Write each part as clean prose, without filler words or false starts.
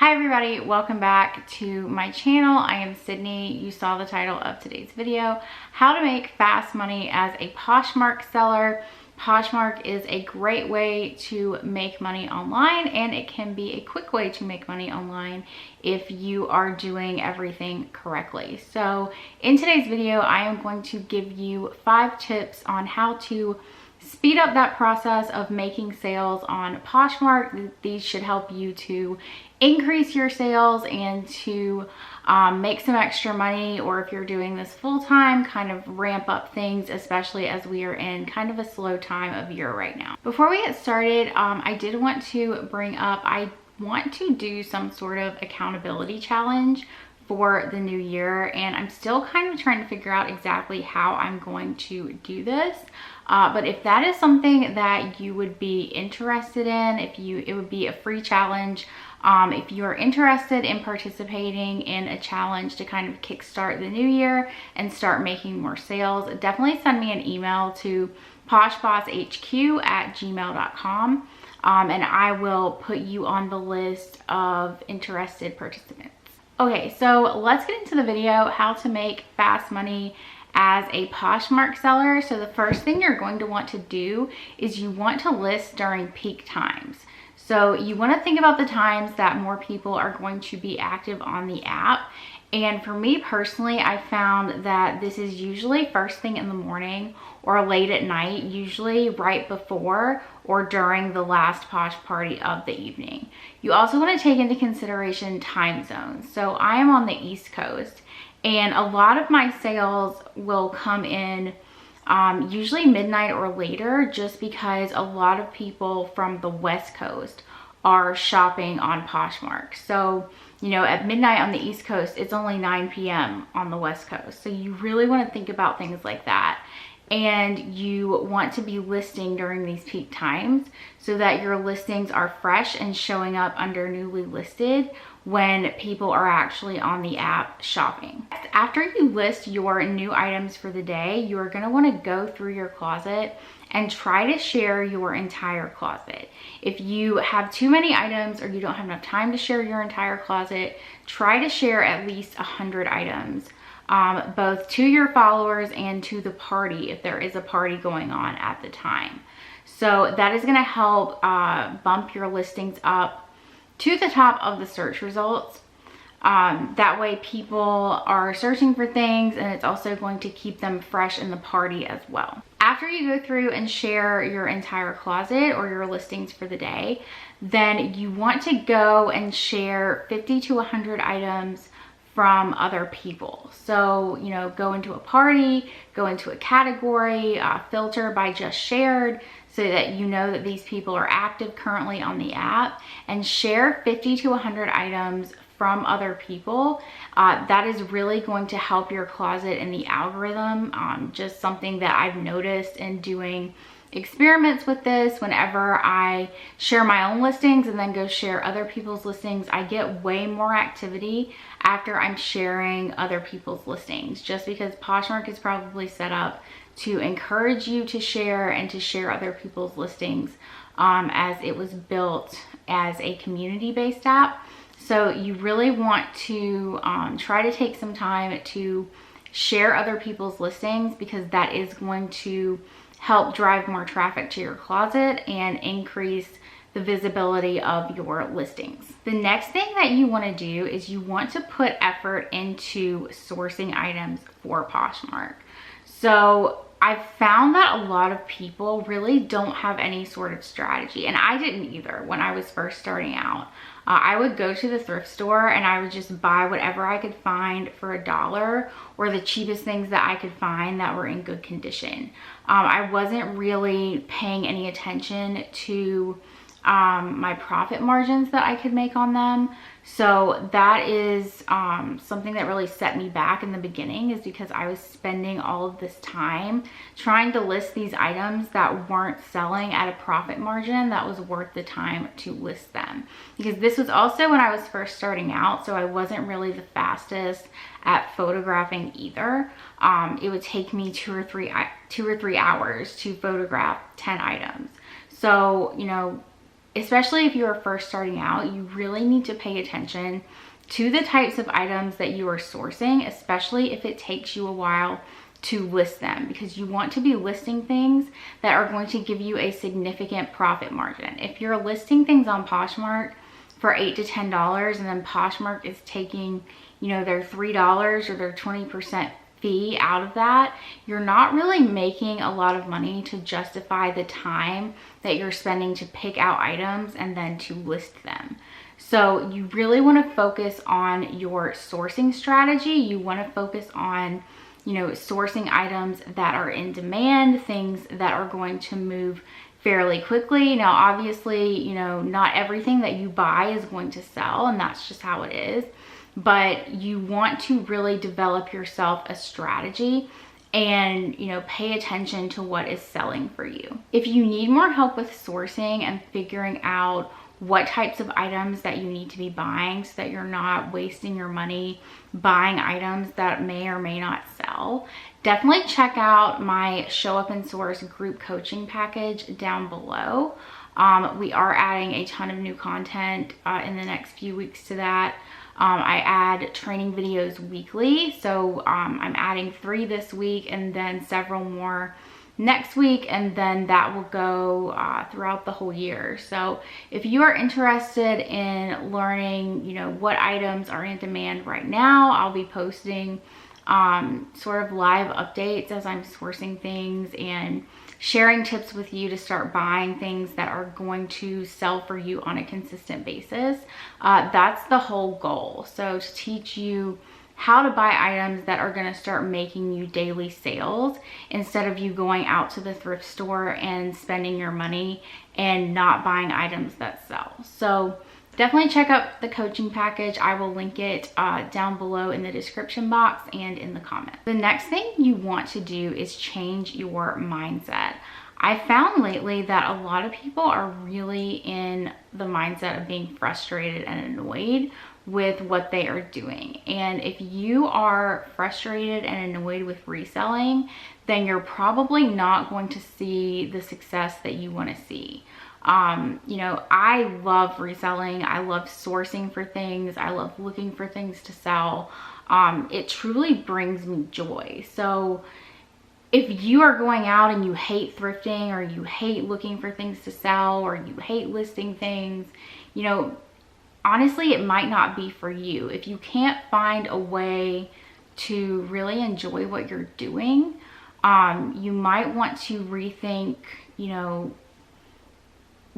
Hi everybody, welcome back to my channel. I am Sydney. You saw the title of today's video, how to make fast money as a Poshmark seller. Poshmark is a great way to make money online, and it can be a quick way to make money online if you are doing everything correctly. So in today's video, I am going to give you 5 tips on how to speed up that process of making sales on Poshmark. These should help you to increase your sales and to make some extra money, or if you're doing this full-time, kind of ramp up things, especially as we are in kind of a slow time of year right now. Before we get started, I did want to bring up, I want to do some sort of accountability challenge for the new year, and I'm still kind of trying to figure out exactly how I'm going to do this. But if that is something that you would be interested in, it would be a free challenge. If you are interested in participating in a challenge to kind of kickstart the new year and start making more sales, definitely send me an email to poshbosshq@gmail.com, and I will put you on the list of interested participants. Okay, so let's get into the video, how to make fast money as a Poshmark seller. So the first thing you're going to want to do is you want to list during peak times. So you want to think about the times that more people are going to be active on the app. And for me personally, I found that this is usually first thing in the morning or late at night, usually right before or during the last Posh party of the evening. You also want to take into consideration time zones. So I am on the East Coast, and a lot of my sales will come in usually midnight or later, just because a lot of people from the West Coast are shopping on Poshmark. So, you know, at midnight on the East Coast, it's only 9 p.m. on the West Coast. So you really want to think about things like that. And you want to be listing during these peak times so that your listings are fresh and showing up under newly listed when people are actually on the app shopping. After you list your new items for the day, you're going to want to go through your closet and try to share your entire closet. If you have too many items or you don't have enough time to share your entire closet, try to share at least 100 items. Both to your followers and to the party if there is a party going on at the time. So that is going to help bump your listings up to the top of the search results. That way people are searching for things, and it's also going to keep them fresh in the party as well. After you go through and share your entire closet or your listings for the day, then you want to go and share 50 to 100 items from other people. So, you know, go into a party, go into a category, filter by just shared, so that you know that these people are active currently on the app, and share 50 to 100 items from other people. That is really going to help your closet in the algorithm. Just something that I've noticed in doing experiments with this. Whenever I share my own listings and then go share other people's listings, I get way more activity after I'm sharing other people's listings, just because Poshmark is probably set up to encourage you to share and to share other people's listings, as it was built as a community-based app. So you really want to try to take some time to share other people's listings, because that is going to help drive more traffic to your closet and increase the visibility of your listings. The next thing that you want to do is you want to put effort into sourcing items for Poshmark. So I've found that a lot of people really don't have any sort of strategy, and I didn't either when I was first starting out. I would go to the thrift store and I would just buy whatever I could find for $1, or the cheapest things that I could find that were in good condition. I wasn't really paying any attention to my profit margins that I could make on them. So that is something that really set me back in the beginning, is because I was spending all of this time trying to list these items that weren't selling at a profit margin that was worth the time to list them. Because this was also when I was first starting out, so I wasn't really the fastest at photographing either. It would take me 2 or 3 hours to photograph 10 items. So, you know, especially if you are first starting out, you really need to pay attention to the types of items that you are sourcing, especially if it takes you a while to list them, because you want to be listing things that are going to give you a significant profit margin. If you're listing things on Poshmark for $8 to $10 and then Poshmark is taking, you know, their $3 or their 20% fee out of that, you're not really making a lot of money to justify the time that you're spending to pick out items and then to list them. So you really want to focus on your sourcing strategy. You want to focus on, you know, sourcing items that are in demand, things that are going to move fairly quickly. Now, obviously, you know, not everything that you buy is going to sell, and that's just how it is. But you want to really develop yourself a strategy and, you know, pay attention to what is selling for you. If you need more help with sourcing and figuring out what types of items that you need to be buying so that you're not wasting your money buying items that may or may not sell, definitely check out my Show Up and Source group coaching package down below. We are adding a ton of new content in the next few weeks to that. I add training videos weekly, so I'm adding 3 this week and then several more next week, and then that will go throughout the whole year. So if you are interested in learning, you know, what items are in demand right now, I'll be posting sort of live updates as I'm sourcing things and sharing tips with you to start buying things that are going to sell for you on a consistent basis. That's the whole goal. So to teach you how to buy items that are going to start making you daily sales instead of you going out to the thrift store and spending your money and not buying items that sell. So definitely check out the coaching package. I will link it down below in the description box and in the comments. The next thing you want to do is change your mindset. I found lately that a lot of people are really in the mindset of being frustrated and annoyed with what they are doing. And if you are frustrated and annoyed with reselling, then you're probably not going to see the success that you want to see. You know, I love reselling. I love sourcing for things. I love looking for things to sell. It truly brings me joy. So if you are going out and you hate thrifting, or you hate looking for things to sell, or you hate listing things, you know, honestly, it might not be for you. If you can't find a way to really enjoy what you're doing, you might want to rethink, you know,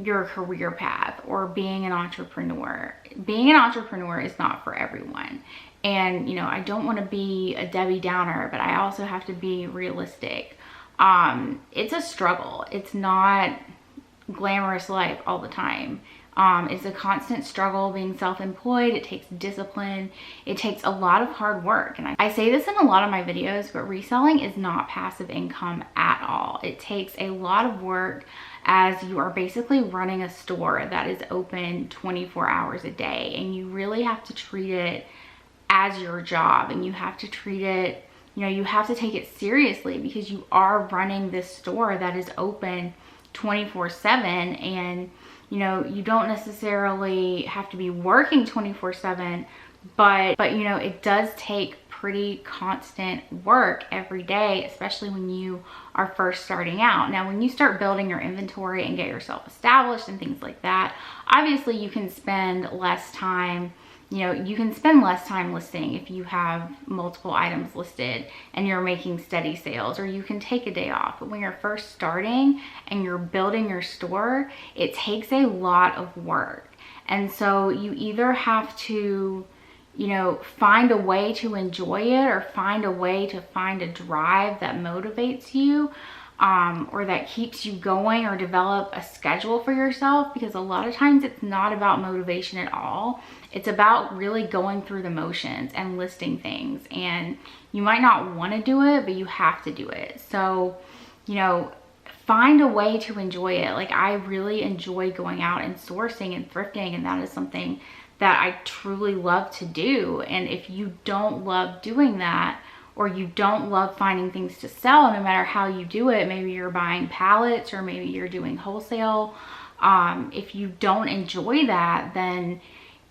your career path or being an entrepreneur. Being an entrepreneur is not for everyone. And, you know, I don't want to be a Debbie Downer, but I also have to be realistic. It's a struggle. It's not glamorous life all the time. It's a constant struggle being self-employed. It takes discipline. It takes a lot of hard work. And I say this in a lot of my videos, but reselling is not passive income at all. It takes a lot of work, as you are basically running a store that is open 24 hours a day, and you really have to treat it as your job, and you have to treat it, you know, you have to take it seriously, because you are running this store that is open 24/7, and you know, you don't necessarily have to be working 24/7, but you know, it does take pretty constant work every day, especially when you are first starting out. Now, when you start building your inventory and get yourself established and things like that, obviously you can spend less time. You know, you can spend less time listing if you have multiple items listed and you're making steady sales, or you can take a day off. But when you're first starting and you're building your store, it takes a lot of work. And so you either have to, you know, find a way to enjoy it, or find a way to find a drive that motivates you, or that keeps you going, or develop a schedule for yourself, because a lot of times it's not about motivation at all. It's about really going through the motions and listing things, and you might not want to do it, but you have to do it. So, you know, find a way to enjoy it. Like, I really enjoy going out and sourcing and thrifting, and that is something that I truly love to do. And if you don't love doing that, or you don't love finding things to sell, no matter how you do it, maybe you're buying pallets, or maybe you're doing wholesale, If you don't enjoy that, then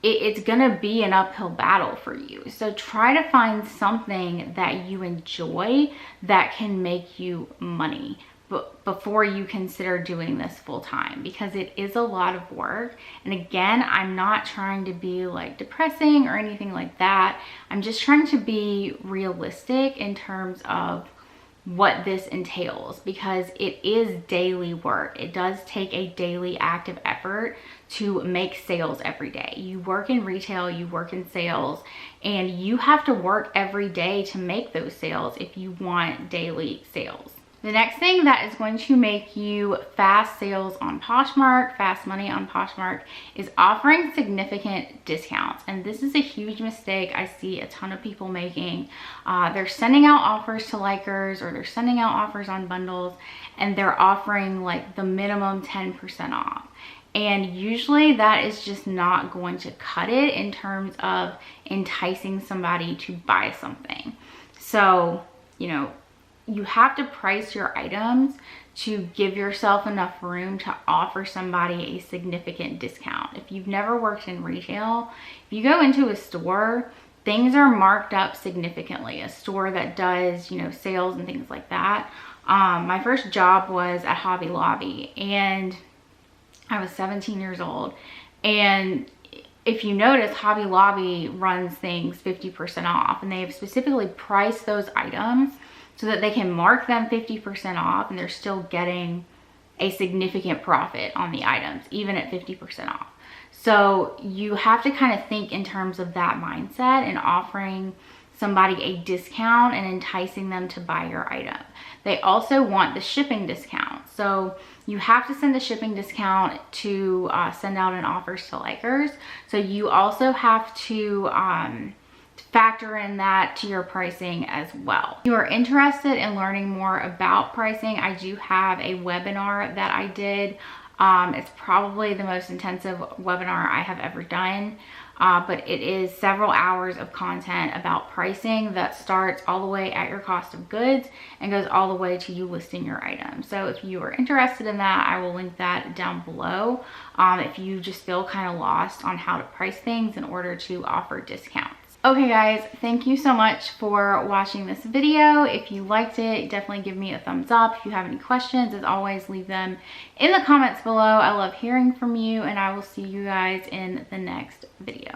it's gonna be an uphill battle for you. So try to find something that you enjoy that can make you money before you consider doing this full time, because it is a lot of work. And again, I'm not trying to be like depressing or anything like that. I'm just trying to be realistic in terms of what this entails, because it is daily work. It does take a daily active effort to make sales every day. You work in retail, you work in sales, and you have to work every day to make those sales if you want daily sales. The next thing that is going to make you fast sales on Poshmark, fast money on Poshmark, is offering significant discounts. And this is a huge mistake I see a ton of people making. They're sending out offers to likers, or they're sending out offers on bundles, and they're offering like the minimum 10% off. And usually that is just not going to cut it in terms of enticing somebody to buy something. So, you know, you have to price your items to give yourself enough room to offer somebody a significant discount. If you've never worked in retail, if you go into a store, things are marked up significantly. A store that does, you know, sales and things like that. My first job was at Hobby Lobby, and I was 17 years old. And if you notice, Hobby Lobby runs things 50% off, and they have specifically priced those items so that they can mark them 50% off, and they're still getting a significant profit on the items, even at 50% off. So you have to kind of think in terms of that mindset and offering somebody a discount and enticing them to buy your item. They also want the shipping discount. So you have to send the shipping discount to send out an offers to likers. So you also have to factor in that to your pricing as well. If you are interested in learning more about pricing, I do have a webinar that I did. It's probably the most intensive webinar I have ever done, but it is several hours of content about pricing that starts all the way at your cost of goods and goes all the way to you listing your item. So if you are interested in that, I will link that down below. If you just feel kind of lost on how to price things in order to offer discounts. Okay guys, thank you so much for watching this video. If you liked it, definitely give me a thumbs up. If you have any questions, as always, leave them in the comments below. I love hearing from you, and I will see you guys in the next video.